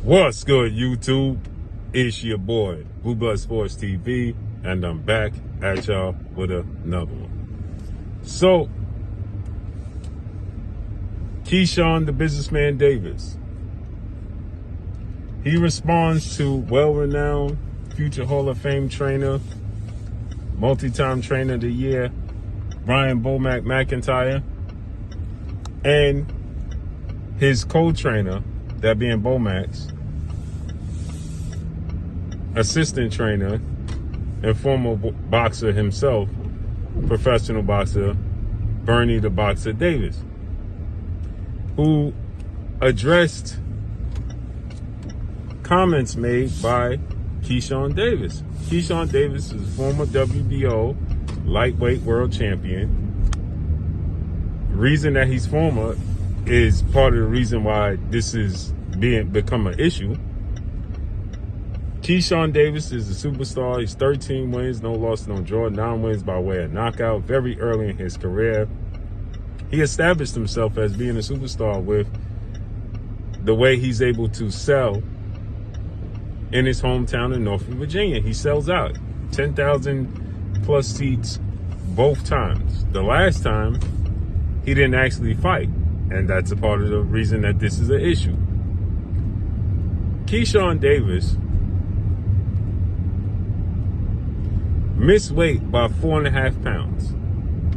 What's good, YouTube? It's your boy, Blue Blood Sports TV, and I'm back at y'all with another one. So, Keyshawn, the businessman Davis, he responds to well-renowned future Hall of Fame trainer, multi-time trainer of the year, Brian Bomac McIntyre, and his co-trainer, that being Bomac's assistant trainer and former boxer himself, professional boxer, Bernie the Boxer Davis, who addressed comments made by Keyshawn Davis. Keyshawn Davis is former WBO lightweight world champion. The reason that he's former is part of the reason why this is become an issue. Keyshawn Davis is a superstar. He's 13 wins, no loss, no draw, 9 wins by way of knockout. Very early in his career, he established himself as being a superstar with the way he's able to sell in his hometown in Norfolk, Virginia. He sells out 10,000 plus seats both times. The last time, he didn't actually fight, and that's a part of the reason that this is an issue. Keyshawn Davis missed weight by 4.5 pounds.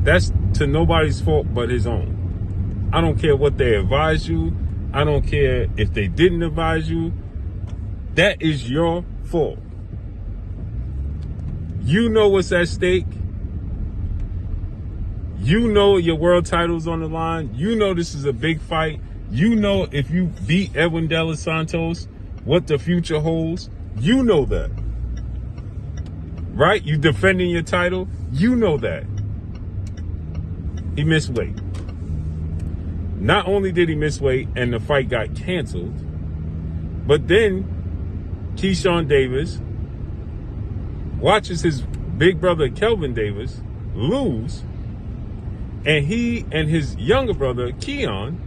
That's to nobody's fault but his own. I don't care what they advise you. I don't care if they didn't advise you. That is your fault. You know what's at stake. You know your world title's on the line. You know this is a big fight. You know if you beat Edwin De Los Santos, what the future holds. You know that. Right? You defending your title. You know that. He missed weight. Not only did he miss weight and the fight got canceled, but then Keyshawn Davis watches his big brother Kelvin Davis lose, and he and his younger brother Keon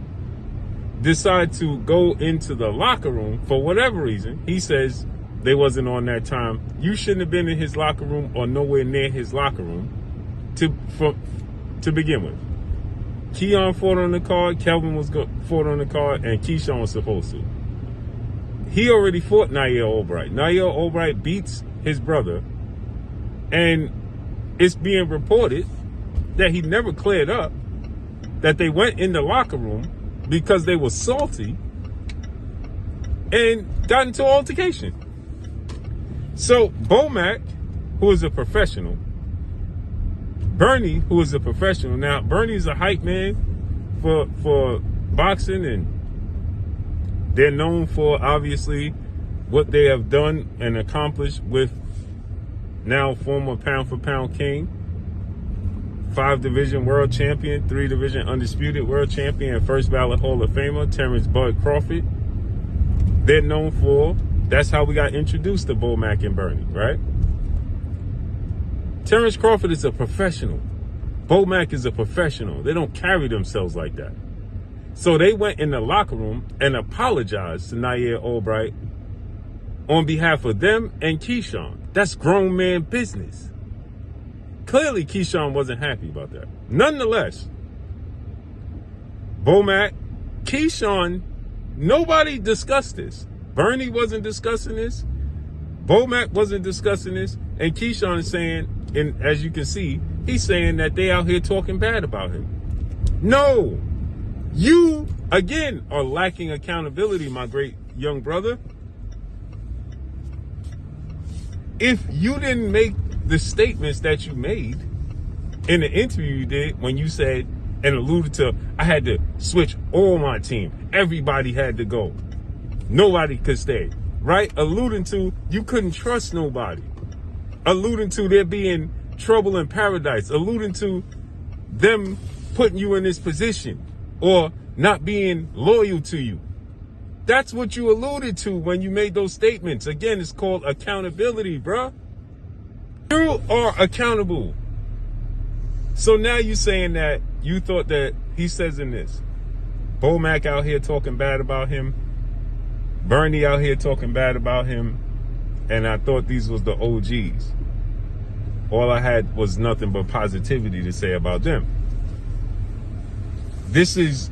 decide to go into the locker room for whatever reason. He says they wasn't on that time. You shouldn't have been in his locker room or nowhere near his locker room to begin with. Keon fought on the card, Kelvin fought on the card, and Keyshawn was supposed to. He already fought Nair Albright. Nair Albright beats his brother, and it's being reported that he never cleared up that they went in the locker room because they were salty and got into an altercation. So Bomac, who is a professional, Bernie, who is a professional. Now, Bernie's a hype man for boxing, and they're known for, obviously, what they have done and accomplished with now former pound-for-pound king, 5-division world champion, 3-division undisputed world champion, and first ballot Hall of Famer, Terence Crawford. They're known for, that's how we got introduced to Bomac and Bernie, right? Terence Crawford is a professional. Bomac is a professional. They don't carry themselves like that. So they went in the locker room and apologized to Nair Albright on behalf of them and Keyshawn. That's grown man business. Clearly, Keyshawn wasn't happy about that. Nonetheless, Bomac, Keyshawn, nobody discussed this. Bernie wasn't discussing this. Bomac wasn't discussing this. And Keyshawn is saying, and as you can see, he's saying that they out here talking bad about him. No. You, again, are lacking accountability, my great young brother. If you didn't make the statements that you made in the interview you did when you said and alluded to, I had to switch all my team. Everybody had to go. Nobody could stay. Right? Alluding to you couldn't trust nobody. Alluding to there being trouble in paradise. Alluding to them putting you in this position or not being loyal to you. That's what you alluded to when you made those statements. Again, it's called accountability, bruh. You are accountable. So now you're saying that you thought that he says in this, Bomac out here talking bad about him. Bernie out here talking bad about him, and I thought these was the OGs. All I had was nothing but positivity to say about them. This is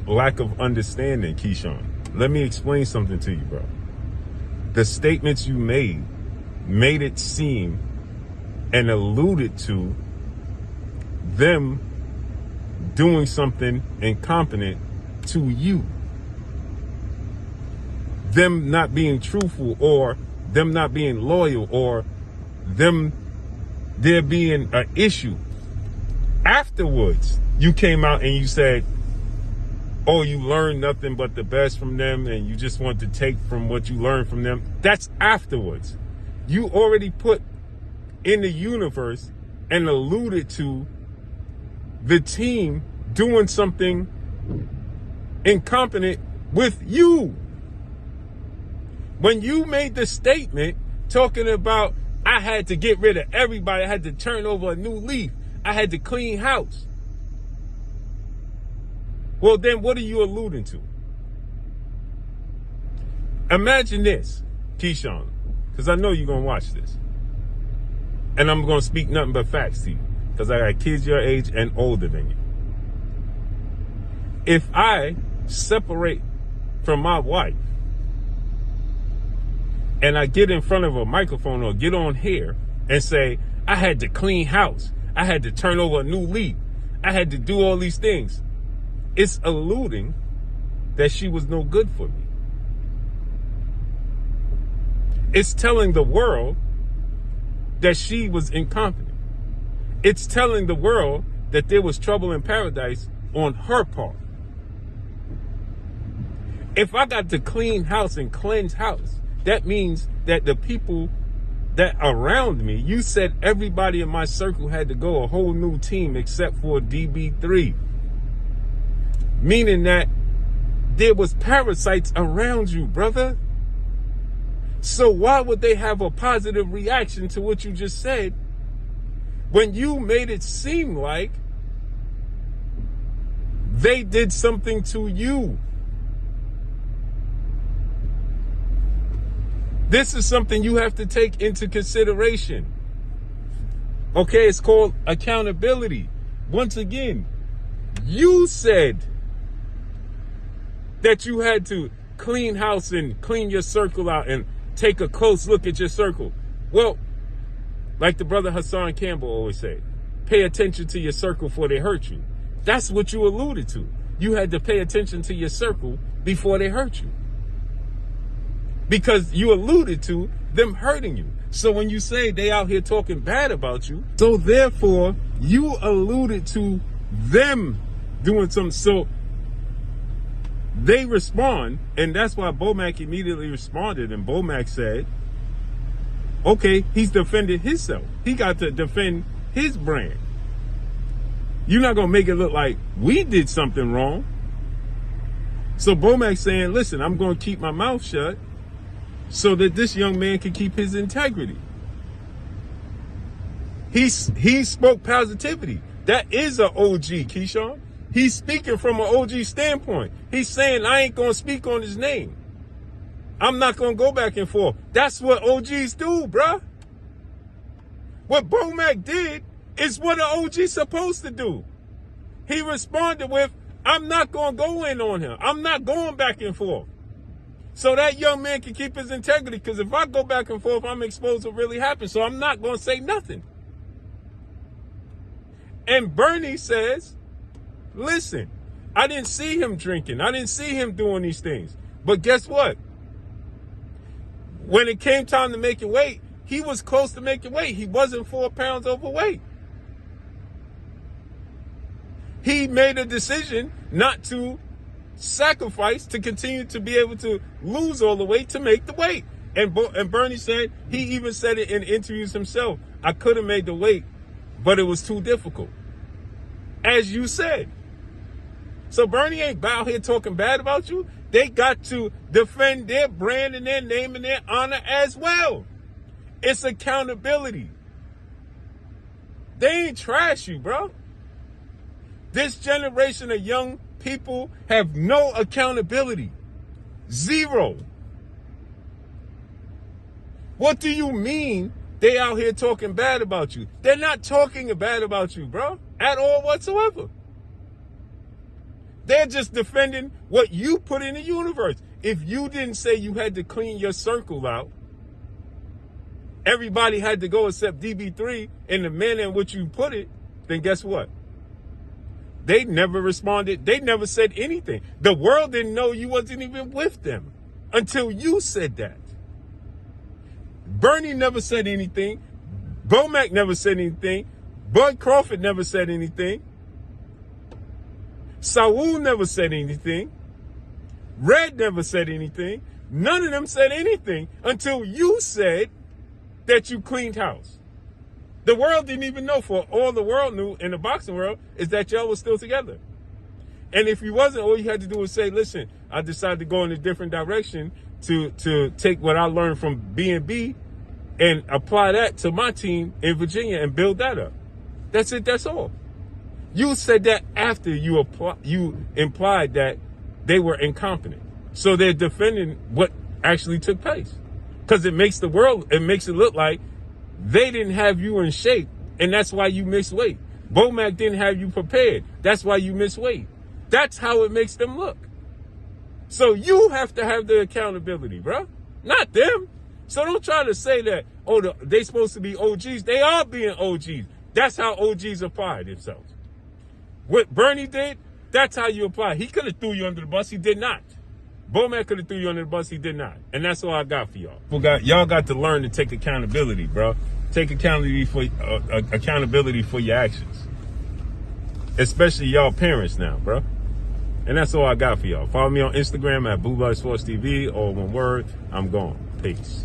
lack of understanding, Keyshawn. Let me explain something to you, bro. The statements you made it seem and alluded to them doing something incompetent to you. Them not being truthful, or them not being loyal, or there being an issue. Afterwards, you came out and you said, oh, you learned nothing but the best from them and you just want to take from what you learned from them. That's afterwards. You already put in the universe and alluded to the team doing something incompetent with you. When you made the statement talking about, I had to get rid of everybody, I had to turn over a new leaf, I had to clean house. Well, then what are you alluding to? Imagine this, Keyshawn, because I know you're going to watch this. And I'm going to speak nothing but facts to you, because I got kids your age and older than you. If I separate from my wife, and I get in front of a microphone or get on here and say, I had to clean house, I had to turn over a new leaf, I had to do all these things, it's alluding that she was no good for me. It's telling the world that she was incompetent. It's telling the world that there was trouble in paradise on her part. If I got to clean house and cleanse house, that means that the people that around me, you said everybody in my circle had to go, a whole new team except for DB3. Meaning that there was parasites around you, brother. So why would they have a positive reaction to what you just said when you made it seem like they did something to you? This is something you have to take into consideration. Okay, it's called accountability. Once again, you said that you had to clean house and clean your circle out and take a close look at your circle. Well, like the brother Hassan Campbell always said, pay attention to your circle before they hurt you. That's what you alluded to. You had to pay attention to your circle before they hurt you. Because you alluded to them hurting you. So when you say they out here talking bad about you, so therefore you alluded to them doing something. So they respond, and that's why Bomac immediately responded, and Bomac said, okay, he's defended himself. He got to defend his brand. You're not going to make it look like we did something wrong. So Bomac saying, listen, I'm going to keep my mouth shut so that this young man can keep his integrity. He spoke positivity. That is an OG, Keyshawn. He's speaking from an OG standpoint. He's saying, I ain't going to speak on his name. I'm not going to go back and forth. That's what OGs do, bruh. What Bomac did is what an OG's supposed to do. He responded with, I'm not going to go in on him. I'm not going back and forth. So that young man can keep his integrity, because if I go back and forth, I'm exposed what really happened. So I'm not going to say nothing. And Bernie says, listen, I didn't see him drinking. I didn't see him doing these things. But guess what? When it came time to make it weight, he was close to making weight. He wasn't 4 pounds overweight. He made a decision not to sacrifice to continue to be able to lose all the weight to make the weight. And Bernie said, he even said it in interviews himself, I could have made the weight, but it was too difficult. As you said. So Bernie ain't out here talking bad about you. They got to defend their brand and their name and their honor as well. It's accountability. They ain't trash you, bro. This generation of young people have no accountability. Zero. What do you mean they out here talking bad about you? They're not talking bad about you, bro, at all whatsoever. They're just defending what you put in the universe. If you didn't say you had to clean your circle out, everybody had to go except DB3 in the manner in which you put it, then guess what? They never responded. They never said anything. The world didn't know you wasn't even with them until you said that. Bernie never said anything. Bomac never said anything. Bud Crawford never said anything. Saul never said anything. Red never said anything. None of them said anything until you said that you cleaned house. The world didn't even know. For all the world knew in the boxing world is that y'all was still together. And if you wasn't, all you had to do was say, listen, I decided to go in a different direction to take what I learned from B&B and apply that to my team in Virginia and build that up. That's it. That's all. You said that after you implied that they were incompetent. So they're defending what actually took place. Because it makes it look like they didn't have you in shape, and that's why you missed weight. Bomac didn't have you prepared. That's why you missed weight. That's how it makes them look. So you have to have the accountability, bro. Not them. So don't try to say that, they supposed to be OGs. They are being OGs. That's how OGs apply themselves. What Bernie did, that's how you apply. He could have threw you under the bus. He did not. Bomac could have threw you under the bus. He did not. And that's all I got for y'all. Y'all got to learn to take accountability, bro. Take accountability for your actions. Especially y'all parents now, bro. And that's all I got for y'all. Follow me on Instagram at BlueBloodSportsTV, or one word, I'm gone. Peace.